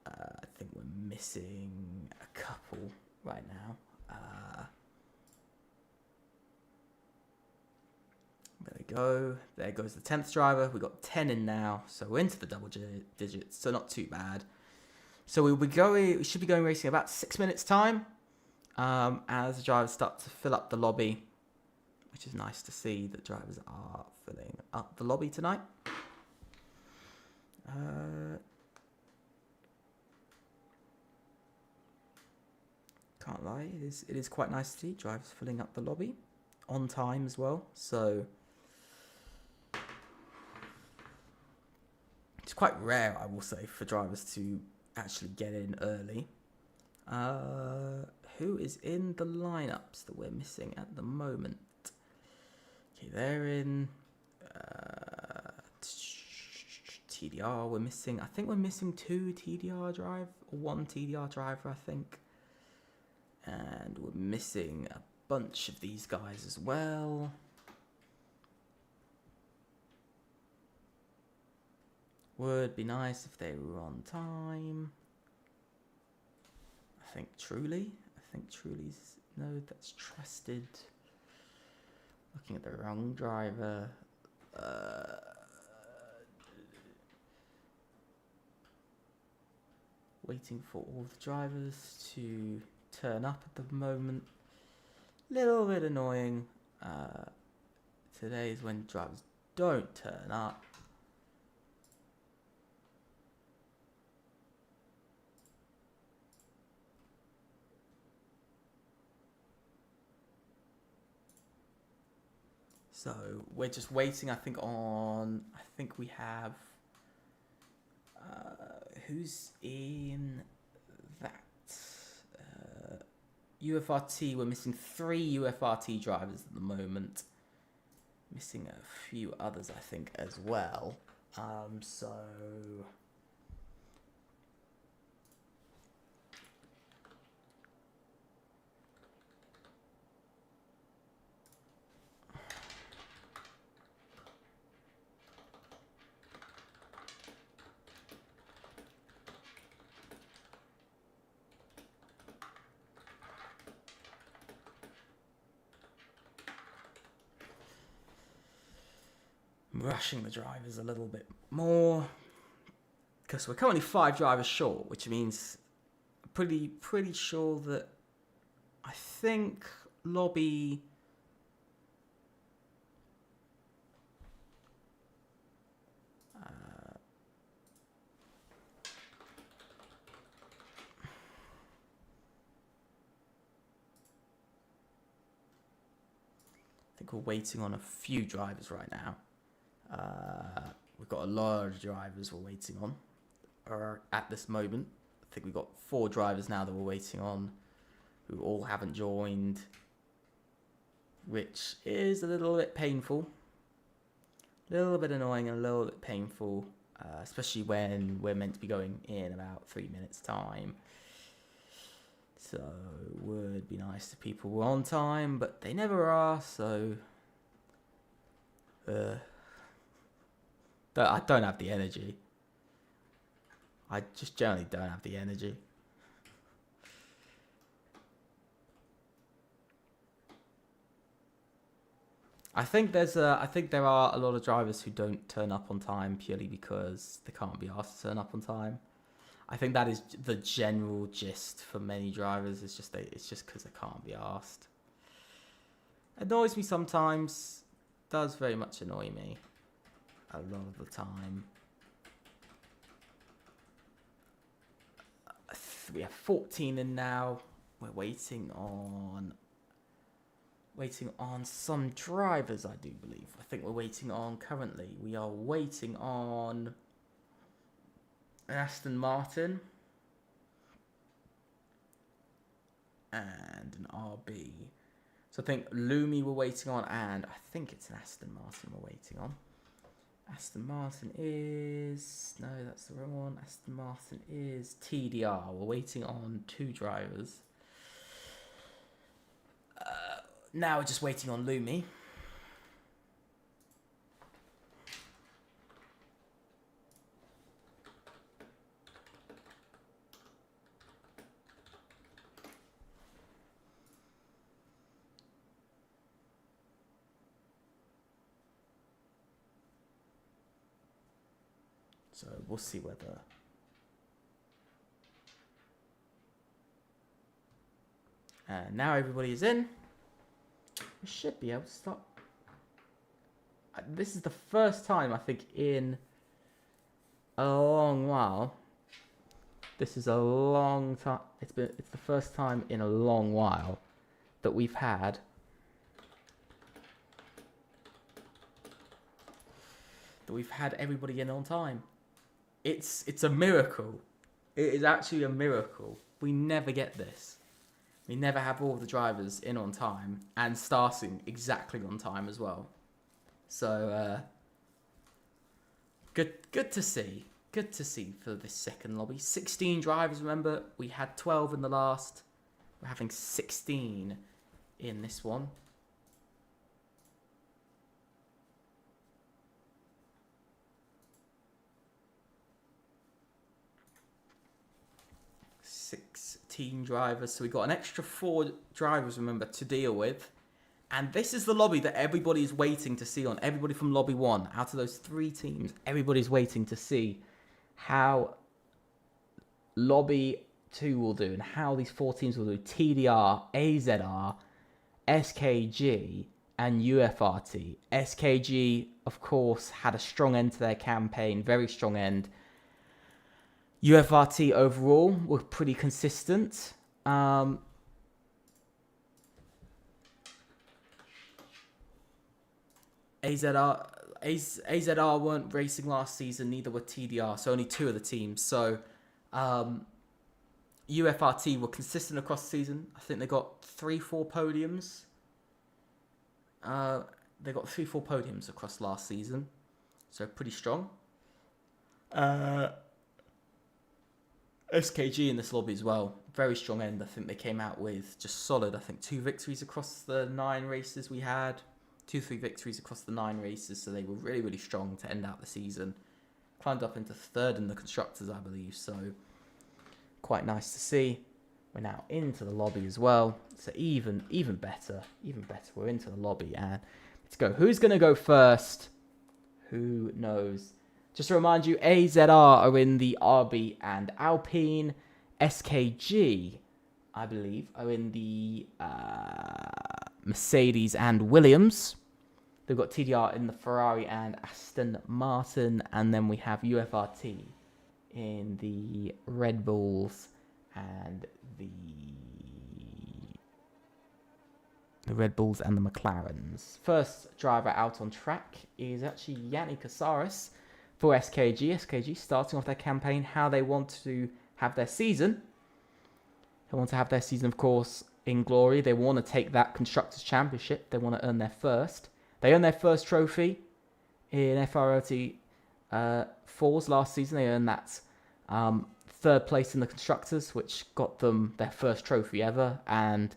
I think we're missing a couple right now. There we go. There goes the 10th driver. We've got 10 in now, so we're into the double digits, so not too bad. So we should be going racing about 6 minutes time as the drivers start to fill up the lobby, which is nice to see that drivers are filling up the lobby tonight. Can't lie, it is quite nice to see drivers filling up the lobby on time as well. So it's quite rare, I will say, for drivers to actually get in early. Who is in the lineups that we're missing at the moment? Okay, they're in TDR. We're missing. I think we're missing 2 TDR drive or 1 TDR driver. I think, and we're missing a bunch of these guys as well. Would be nice if they were on time. I think Truly's, no, that's trusted. Looking at the wrong driver. Waiting for all the drivers to turn up at the moment. Little bit annoying. Today is when drivers don't turn up. So we're just waiting, I think we have, who's in that? UFRT, we're missing 3 UFRT drivers at the moment. Missing a few others, I think, as well. So... rushing the drivers a little bit more because we're currently 5 drivers short, which means pretty sure that I think lobby I think we're waiting on a few drivers right now. We've got a lot of drivers we're waiting on at this moment. I think we've got 4 drivers now that we're waiting on who all haven't joined, which is a little bit painful, a little bit annoying and a little bit painful, especially when we're meant to be going in about 3 minutes time. So it would be nice if people were on time, but they never are, so I don't have the energy. I just generally don't have the energy. I think there are a lot of drivers who don't turn up on time purely because they can't be asked to turn up on time. I think that is the general gist for many drivers. It's just because they can't be asked. Annoys me sometimes. Does very much annoy me. A lot of the time. We have 14 in now. We're waiting on some drivers, I do believe. I think we're waiting on currently. We are waiting on an Aston Martin and an RB. So I think Lumi we're waiting on, and I think it's an Aston Martin we're waiting on. Aston Martin is... No, that's the wrong one. Aston Martin is TDR. We're waiting on 2 drivers. Now we're just waiting on Lumi. So we'll see whether... now everybody is in. We should be able to start. This is the first time, I think, in a long while. This is a long time. It's the first time in a long while that we've had everybody in on time. It's a miracle. It is actually a miracle. We never get this. We never have all the drivers in on time and starting exactly on time as well. So, good to see. Good to see for this second lobby. 16 drivers, remember? We had 12 in the last. We're having 16 in this one. Team drivers, so we got an extra 4 drivers, remember, to deal with. And this is the lobby that everybody is waiting to see on. Everybody from lobby 1, out of those 3 teams, everybody's waiting to see how lobby 2 will do and how these 4 teams will do. TDR, AZR, SKG, and UFRT. SKG, of course, had a strong end to their campaign, very strong end. UFRT overall were pretty consistent. AZR weren't racing last season, neither were TDR, so only 2 of the teams. So UFRT were consistent across the season. I think they got 3-4 podiums. They got 3-4 podiums across last season, so pretty strong. SKG in this lobby as well. Very strong end. I think they came out with just solid. I think 2 victories across the 9 races we had. 2-3 victories across the 9 races. So they were really, really strong to end out the season. Climbed up into 3rd in the constructors, I believe. So quite nice to see. We're now into the lobby as well. So even better. Even better. We're into the lobby. And let's go. Who's going to go first? Who knows? Just to remind you, AZR are in the RB and Alpine. SKG, I believe, are in the Mercedes and Williams. They've got TDR in the Ferrari and Aston Martin. And then we have UFRT in the Red Bulls and the Red Bulls and the McLarens. First driver out on track is actually Yanni Casares for SKG. SKG starting off their campaign, how they want to have their season. They want to have their season, of course, in glory. They want to take that Constructors' Championship. They want to earn their first. They earned their first trophy in FRLT 4s last season. They earned that 3rd place in the Constructors, which got them their first trophy ever. And,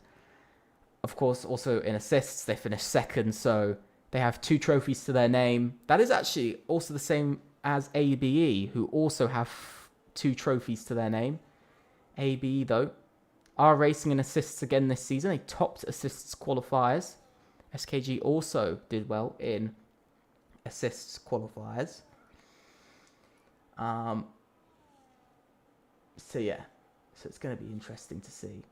of course, also in assists, they finished 2nd. So they have 2 trophies to their name. That is actually also the same as ABE, who also have 2 trophies to their name. ABE, though, are racing in assists again this season. They topped assists qualifiers. SKG also did well in assists qualifiers. So yeah, so it's going to be interesting to see.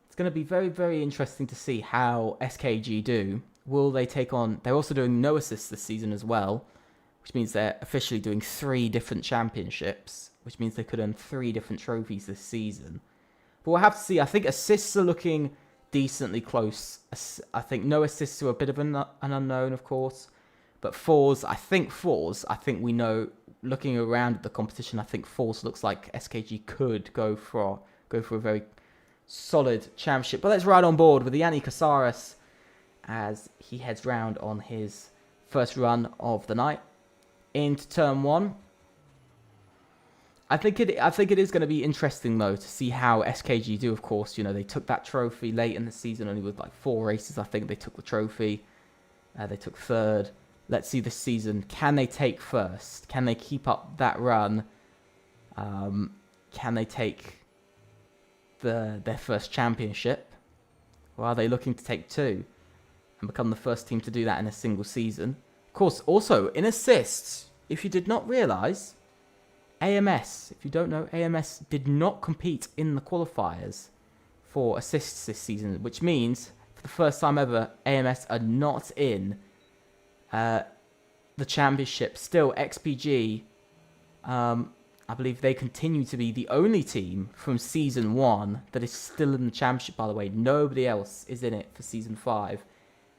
It's going to be very, very interesting to see how SKG do. Will they take on... They're also doing no assists this season as well, which means they're officially doing 3 different championships, which means they could earn 3 different trophies this season. But we'll have to see. I think assists are looking decently close. I think no assists are a bit of an unknown, of course. But fours, I think we know, looking around at the competition, I think 4s looks like SKG could go for a very solid championship. But let's ride on board with Yanni Casares as he heads round on his first run of the night into turn 1. I think it is going to be interesting though to see how SKG do. Of course, you know, they took that trophy late in the season, only with like 4 races. I think they took the trophy. They took 3rd. Let's see this season. Can they take first? Can they keep up that run? Can they take their first championship? Or are they looking to take 2 and become the first team to do that in a single season? Of course, also in assists, if you did not realise, AMS, if you don't know, AMS did not compete in the qualifiers for assists this season, which means for the first time ever, AMS are not in the championship. Still, XPG, I believe they continue to be the only team from Season 1 that is still in the championship, by the way. Nobody else is in it for Season 5.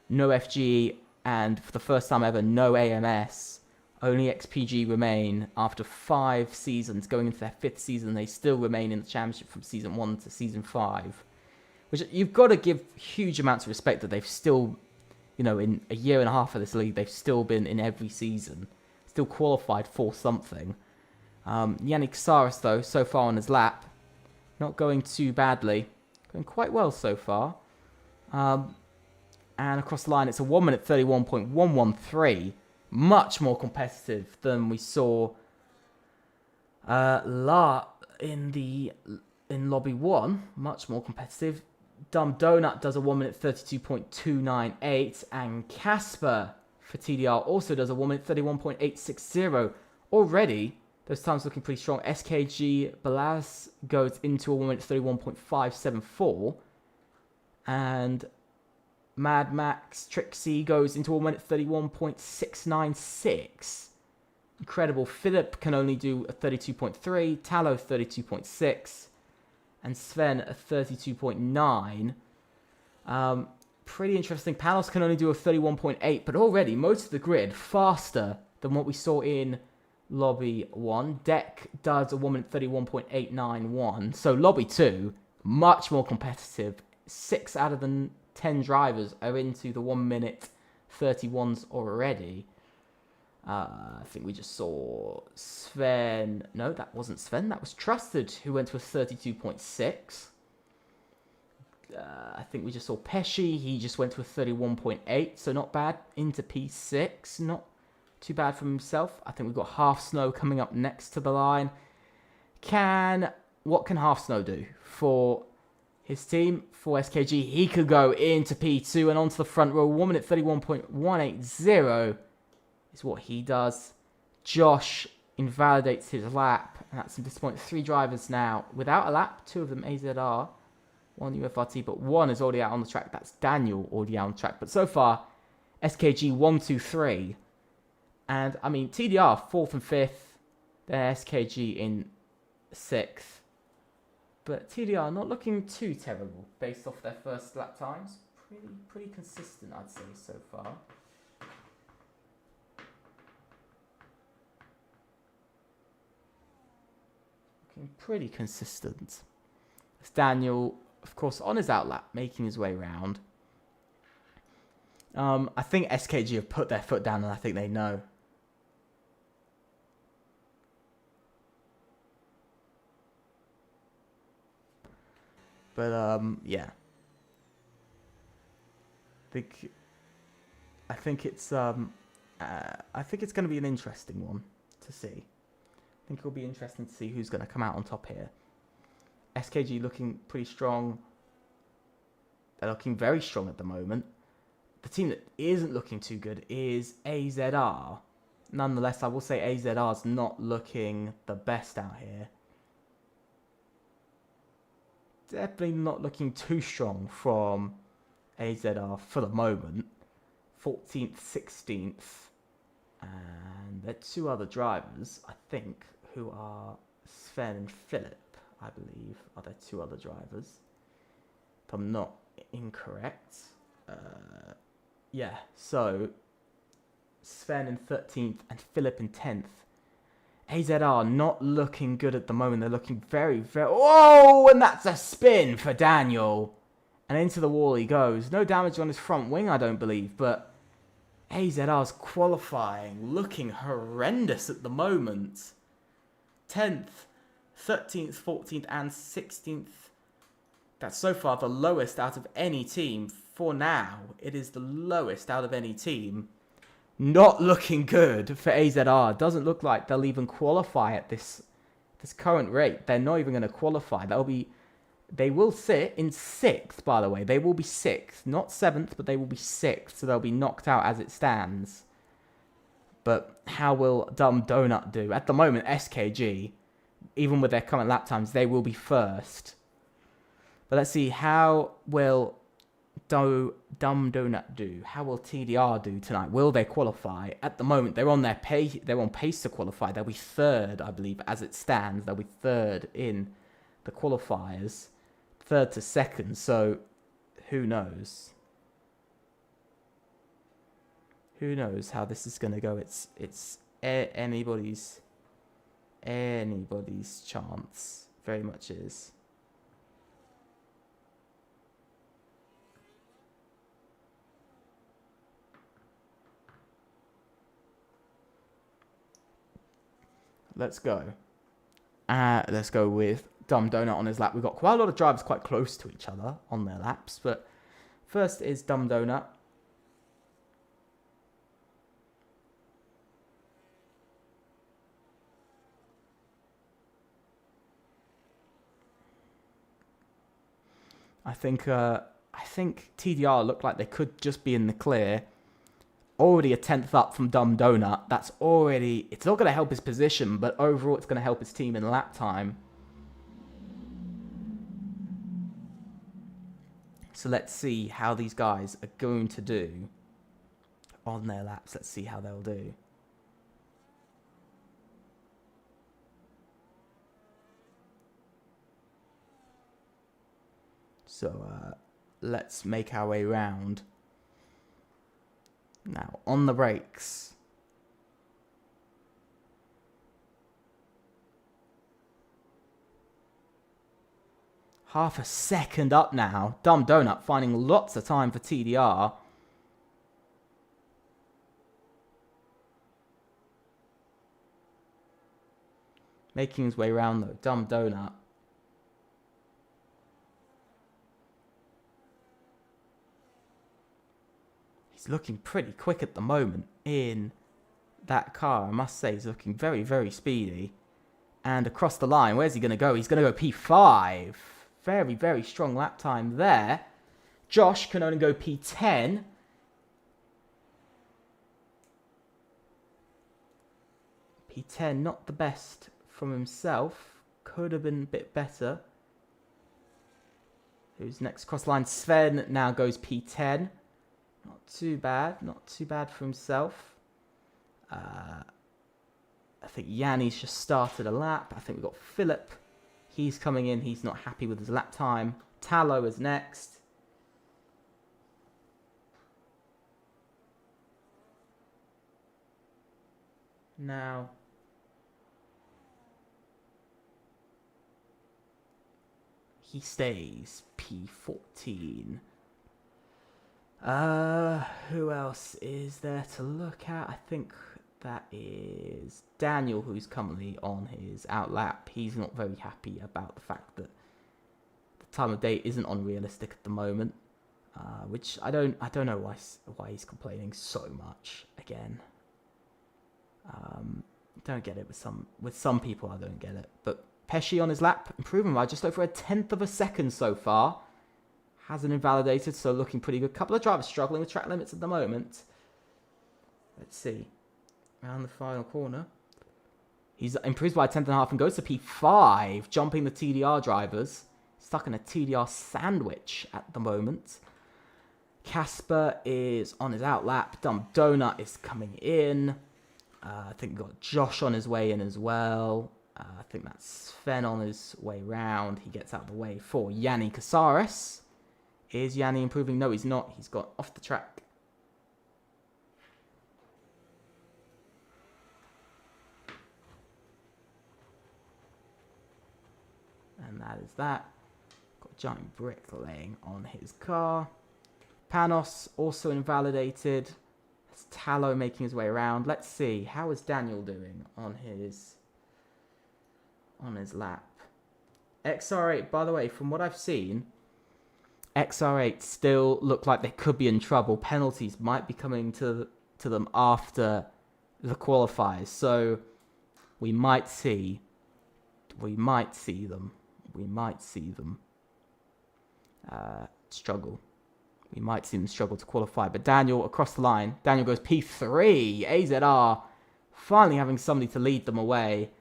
No FGE, and for the first time ever, no AMS Only XPG remain after 5 seasons, going into their 5th season. They still remain in the championship from season 1 to season 5, which you've got to give huge amounts of respect that they've still, you know, in a year and a half of this league, they've still been in every season, still qualified for something. Yannick Saris, though, so far on his lap, not going too badly, going quite well so far. And across the line, it's a 1 minute 31.113. Much more competitive than we saw in lobby 1. Much more competitive. Dumb Donut does a 1 minute 32.298, and Casper for TDR also does a 1 minute 31.860. Already, those times looking pretty strong. SKG Balaz goes into a 1 minute 31.574, and Mad Max Trixie goes into a 1 minute 31.696. Incredible. Philip can only do a 32.3, Tallow 32.6, and Sven a 32.9. Pretty interesting. Panos can only do a 31.8, but already most of the grid faster than what we saw in Lobby 1. Deck does a 1 minute 31.891. So Lobby 2, much more competitive. 6 out of the 10 drivers are into the 1 minute 31s already. I think we just saw Sven. No, that wasn't Sven. That was Trusted, who went to a 32.6. I think we just saw Pesci. He just went to a 31.8, so not bad. Into P6, not too bad for himself. I think we've got Half Snow coming up next to the line. What can Half Snow do for his team? For SKG, he could go into P2 and onto the front row. 1 minute 31.180 is what he does. Josh invalidates his lap, and that's some disappointing. 3 drivers now without a lap. 2 of them AZR, 1 UFRT, but 1 is already out on the track. That's Daniel already out on the track. But so far, SKG 1, 2, 3. And, I mean, TDR 4th and 5th. Then SKG in 6th. But TDR not looking too terrible based off their first lap times. Pretty consistent, I'd say, so far. Looking pretty consistent. It's Daniel, of course, on his outlap, making his way round. I think SKG have put their foot down, and I think they know. But yeah, I think it's going to be an interesting one to see. I think it'll be interesting to see who's going to come out on top here. SKG looking pretty strong. They're looking very strong at the moment. The team that isn't looking too good is AZR. Nonetheless, I will say AZR's not looking the best out here. Definitely not looking too strong from AZR for the moment. 14th, 16th. And there are 2 other drivers, I think, who are Sven and Philip, I believe, are there 2 other drivers. If I'm not incorrect. Yeah, so Sven in 13th and Philip in 10th. AZR not looking good at the moment. They're looking very, very... Oh, and that's a spin for Daniel. And into the wall he goes. No damage on his front wing, I don't believe. But AZR's qualifying. Looking horrendous at the moment. 10th, 13th, 14th, and 16th. That's so far the lowest out of any team. For now, it is the lowest out of any team. Not looking good for AZR. Doesn't look like they'll even qualify at this current rate. They're not even going to qualify. They will sit in 6th, by the way. They will be 6th. Not 7th, but they will be 6th. So they'll be knocked out as it stands. But how will Dumb Donut do? At the moment, SKG, even with their current lap times, they will be 1st. But let's see, how will Dumb Donut do? How will TDR do tonight? Will they qualify? At the moment, they're on pace to qualify. They'll be 3rd, I believe, as it stands. They'll be 3rd in the qualifiers, 3rd to 2nd. So, who knows? Who knows how this is going to go? It's anybody's chance. Very much is. Let's go. Let's go with Dumb Donut on his lap. We've got quite a lot of drivers quite close to each other on their laps, but first is Dumb Donut. I think TDR looked like they could just be in the clear. Already a 10th up from Dumb Donut. That's already... It's not going to help his position, but overall it's going to help his team in lap time. So let's see how these guys are going to do on their laps. Let's see how they'll do. So let's make our way round. Now, on the brakes. Half a second up now. Dumb Donut finding lots of time for TDR. Making his way round though. Dumb Donut. He's looking pretty quick at the moment in that car. I must say, he's looking very, very speedy. And across the line, where's he going to go? He's going to go P5. Very, very strong lap time there. Josh can only go P10. P10, not the best from himself. Could have been a bit better. Who's next across the line? Sven now goes P10. Not too bad. Not too bad for himself. I think Yanni's just started a lap. I think we've got Philip. He's coming in. He's not happy with his lap time. Tallow is next. Now, he stays P14. Who else is there to look at? I think that is Daniel, who's currently on his out lap. He's not very happy about the fact that the time of day isn't unrealistic at the moment, which I don't know why he's complaining so much again. Don't get it with some people. I don't get it, but Pesci on his lap, improving by just over 1/10 of a second so far. Hasn't invalidated, so looking pretty good. Couple of drivers struggling with track limits at the moment. Let's see. Around the final corner. He's improved by 1/10.5 and goes to P5, jumping the TDR drivers. Stuck in a TDR sandwich at the moment. Casper is on his out lap. Dumb Donut is coming in. I think we've got Josh on his way in as well. I think that's Sven on his way round. He gets out of the way for Yanni Casares. Is Yanni improving? No, he's not. He's got off the track. And that is that. Got a giant brick laying on his car. Panos also invalidated. That's Tallow making his way around. Let's see. How is Daniel doing on his lap? XR8, by the way, from what I've seen, XR8 still look like they could be in trouble. Penalties might be coming to them after the qualifiers, so we might see them struggle. We might see them struggle to qualify. But Daniel across the line. Daniel goes P3. AZR finally having somebody to lead them away.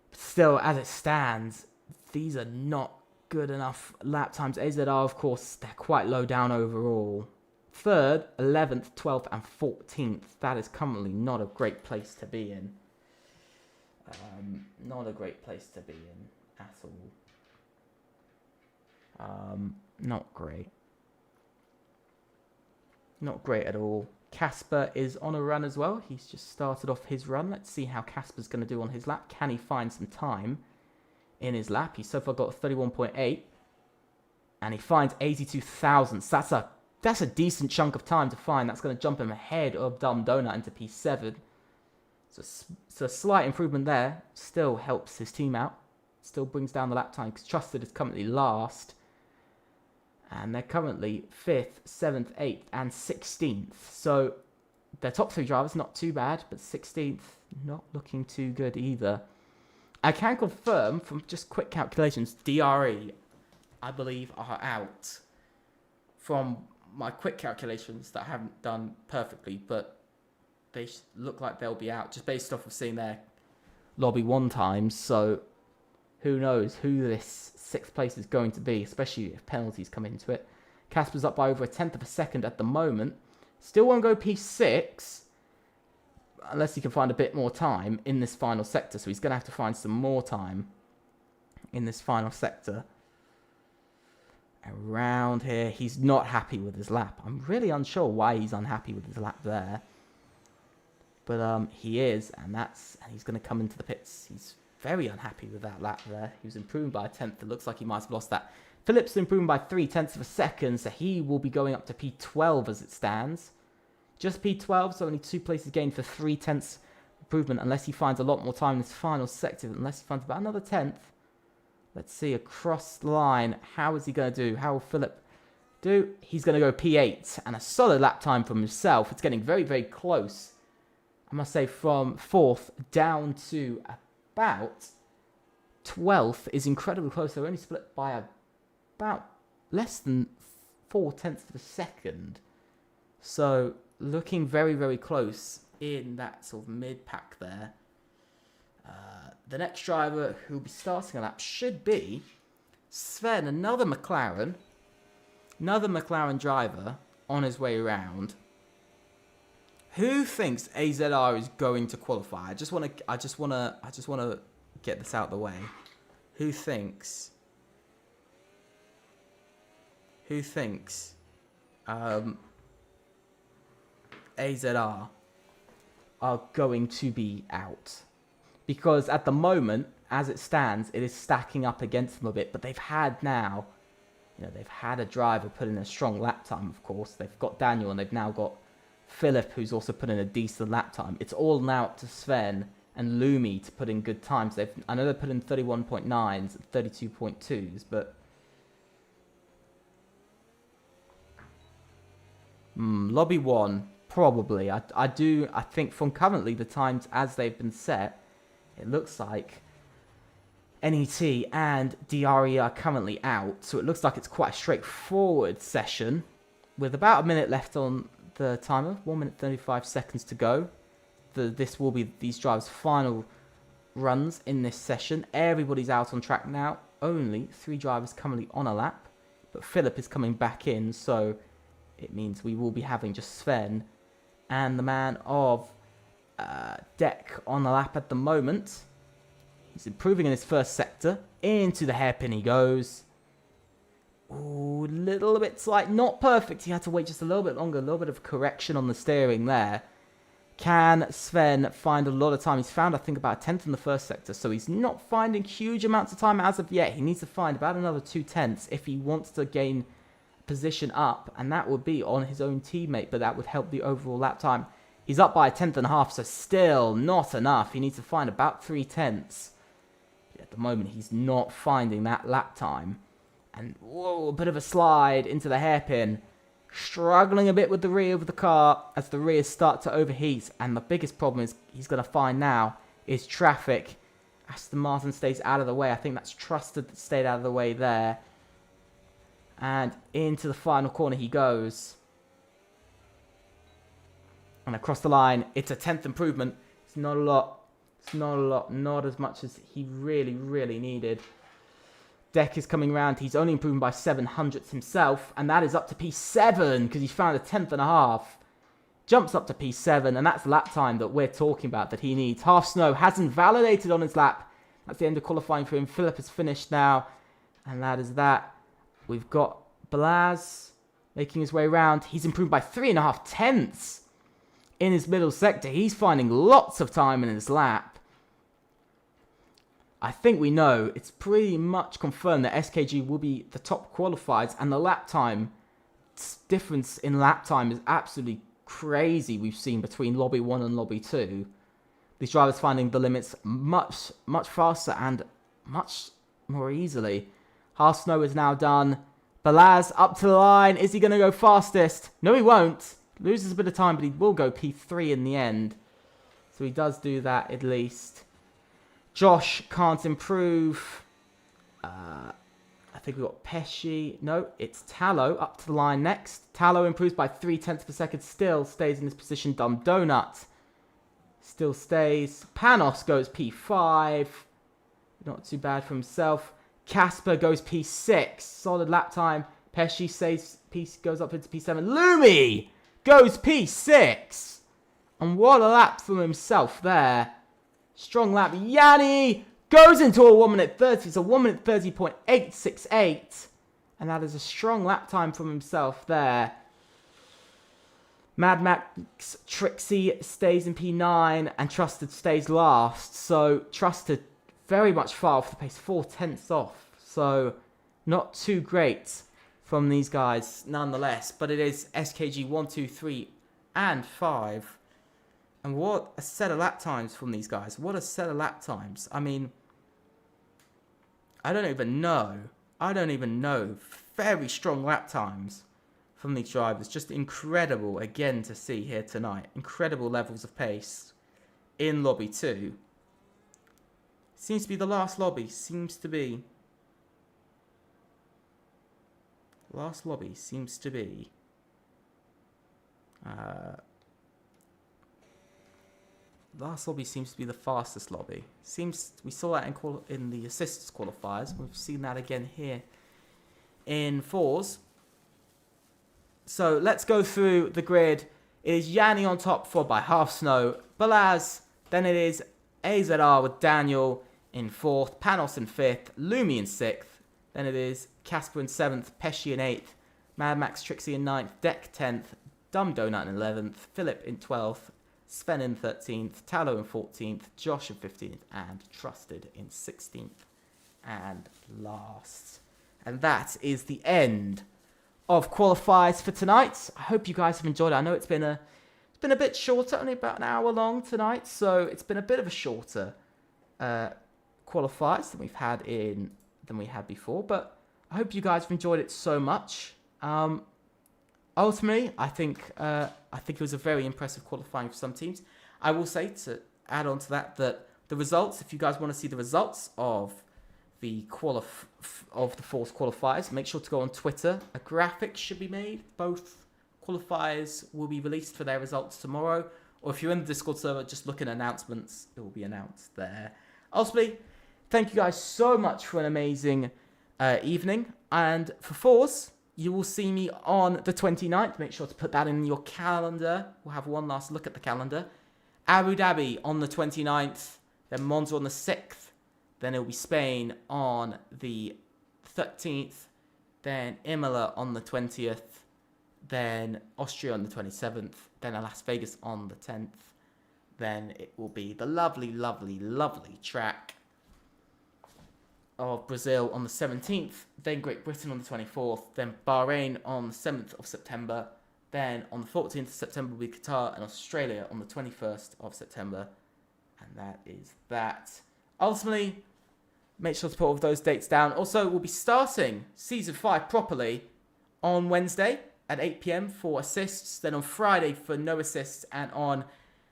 But still, as it stands, these are not good enough lap times. AZR, of course, they're quite low down overall. 3rd, 11th, 12th, and 14th. That is currently not a great place to be in. Not a great place to be in at all. Not great. Not great at all. Casper is on a run as well. He's just started off his run. Let's see how Casper's going to do on his lap. Can he find some time in his lap? He's so far got 31.8. And he finds 82 thousandths. That's a decent chunk of time to find. That's going to jump him ahead of Dumb Donut into P7. So a slight improvement there. Still helps his team out. Still brings down the lap time because Trusted is currently last. And they're currently 5th, 7th, 8th, and 16th. So their top 3 drivers, not too bad. But 16th, not looking too good either. I can confirm from just quick calculations, DRE, I believe, are out. From my quick calculations that I haven't done perfectly. But they look like they'll be out just based off of seeing their lobby 1 times. So who knows who this 6th place is going to be, especially if penalties come into it. Casper's up by over 1/10 of a second at the moment. Still won't go P6 unless he can find a bit more time in this final sector. So he's going to have to find some more time in this final sector. Around here, he's not happy with his lap. I'm really unsure why he's unhappy with his lap there. But he is, and he's going to come into the pits. He's very unhappy with that lap there. He was improving by 1/10. It looks like he might have lost that. Phillips improving by 0.3 of a second, so he will be going up to P12 as it stands. Just P12, so only 2 places gained for 0.3 improvement, unless he finds a lot more time in this final sector, unless he finds about another 1/10. Let's see, across the line, how is he going to do? How will Phillip do? He's going to go P8, and a solid lap time from himself. It's getting very, very close. I must say, from 4th down to about 12th is incredibly close. They're only split by about less than 0.4 of a second. So looking very, very close in that sort of mid-pack there. The next driver who will be starting a lap should be Sven, another McLaren driver on his way around. Who thinks AZR is going to qualify? I just want to get this out of the way. Who thinks AZR are going to be out? Because at the moment, as it stands, it is stacking up against them a bit. But they've had a driver put in a strong lap time, of course. They've got Daniel, and they've now got Philip, who's also put in a decent lap time. It's all now up to Sven and Lumi to put in good times. I know they put in 31.9s and 32.2s, but lobby 1 probably. I think from currently the times as they've been set, it looks like NET and DRE are currently out. So it looks like it's quite a straightforward session with about a minute left on the timer. 1 minute 35 seconds to go. This will be these drivers' final runs in this session. Everybody's out on track now. Only 3 drivers currently on a lap. But Philip is coming back in, so it means we will be having just Sven and the man of Deck on the lap at the moment. He's improving in his first sector. Into the hairpin he goes. Ooh, little bit slight, not perfect. He had to wait just a little bit longer. A little bit of correction on the steering there. Can Sven find a lot of time? He's found, I think, about 1/10 in the first sector. So he's not finding huge amounts of time as of yet. He needs to find about another 2/10 if he wants to gain position up. And that would be on his own teammate. But that would help the overall lap time. He's up by 1/10.5, so still not enough. He needs to find about 3/10. At the moment, he's not finding that lap time. And, whoa, a bit of a slide into the hairpin. Struggling a bit with the rear of the car as the rears start to overheat. And the biggest problem is he's going to find now is traffic. Aston Martin stays out of the way. I think that's Trusted that stayed out of the way there. And into the final corner he goes. And across the line, it's a 10th improvement. It's not a lot. It's not a lot. Not as much as he really, really needed. Deck is coming round. He's only improving by 0.07 himself. And that is up to P7 because he's found a 10.5. Jumps up to P7. And that's lap time that we're talking about that he needs. Half Snow hasn't validated on his lap. That's the end of qualifying for him. Philip has finished now. And that is that. We've got Blaz making his way around. He's improved by 3.5 tenths. in his middle sector. He's finding lots of time in his lap. I think we know it's pretty much confirmed that SKG will be the top qualifiers, and the lap time difference in lap time is absolutely crazy. We've seen between lobby 1 and lobby 2. These drivers finding the limits much faster and much more easily. Half snow is now done. Balaz up to the line. Is he going to go fastest? No, he won't. Loses a bit of time, but he will go P3 in the end. So he does do that at least. Josh can't improve. I think we've got Pesci. No, it's Tallow up to the line next. Tallow improves by 0.3 per second. Still stays in this position. Dumb Donut still stays. Panos goes P5. Not too bad for himself. Casper goes P6. Solid lap time. Pesci saves goes up into P7. Lumi goes P6. And what a lap from himself there. Strong lap. Yanni goes into a 1 minute 30. It's a 1 minute 30.868. And that is a strong lap time from himself there. Mad Max Trixie stays in P9 and Trusted stays last. So Trusted very much far off the pace. 0.4 off. So not too great from these guys nonetheless. But it is SKG 1, 2, 3 and 5. And what a set of lap times from these guys. What a set of lap times. I mean, I don't even know. Very strong lap times from these drivers. Just incredible, again, to see here tonight. Incredible levels of pace in Lobby 2. Seems to be the last lobby. Last lobby seems to be... Last lobby seems to be the fastest lobby. We saw that in the assists qualifiers. We've seen that again here in fours. So let's go through the grid. It is Yanni on top, followed by Half Snow, Balaz. Then it is AZR with Daniel in 4th, Panos in 5th, Lumi in 6th. Then it is Casper in 7th, Pesci in 8th, Mad Max Trixie in 9th, Deck 10th, Dumb Donut in 11th, Philip in 12th, Sven in 13th, Tallow in 14th, Josh in 15th, and Trusted in 16th and last. And that is the end of qualifiers for tonight. I hope you guys have enjoyed it. I know it's been a bit shorter, only about an hour long tonight, so it's been a bit of a shorter qualifiers than we had before. But I hope you guys have enjoyed it so much. Ultimately, I think it was a very impressive qualifying for some teams. I will say, to add on to that the results, if you guys want to see the results of the fourth qualifiers, make sure to go on Twitter. A graphic should be made. Both qualifiers will be released for their results tomorrow. Or if you're in the Discord server, just look at announcements. It will be announced there. Ultimately, thank you guys so much for an amazing evening. And for fours, you will see me on the 29th. Make sure to put that in your calendar. We'll have one last look at the calendar. Abu Dhabi on the 29th. Then Monza on the 6th. Then it will be Spain on the 13th. Then Imola on the 20th. Then Austria on the 27th. Then Las Vegas on the 10th. Then it will be the lovely, lovely, lovely track of Brazil on the 17th, then Great Britain on the 24th, then Bahrain on the 7th of September, then on the 14th of September will be Qatar and Australia on the 21st of September, and that is that. Ultimately, make sure to put all of those dates down. Also, we'll be starting Season 5 properly on Wednesday at 8 PM for assists, then on Friday for no assists, and on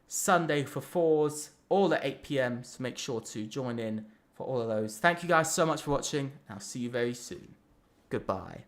Sunday for fours, all at 8 PM, so make sure to join in for all of those. Thank you guys so much for watching, and I'll see you very soon. Goodbye.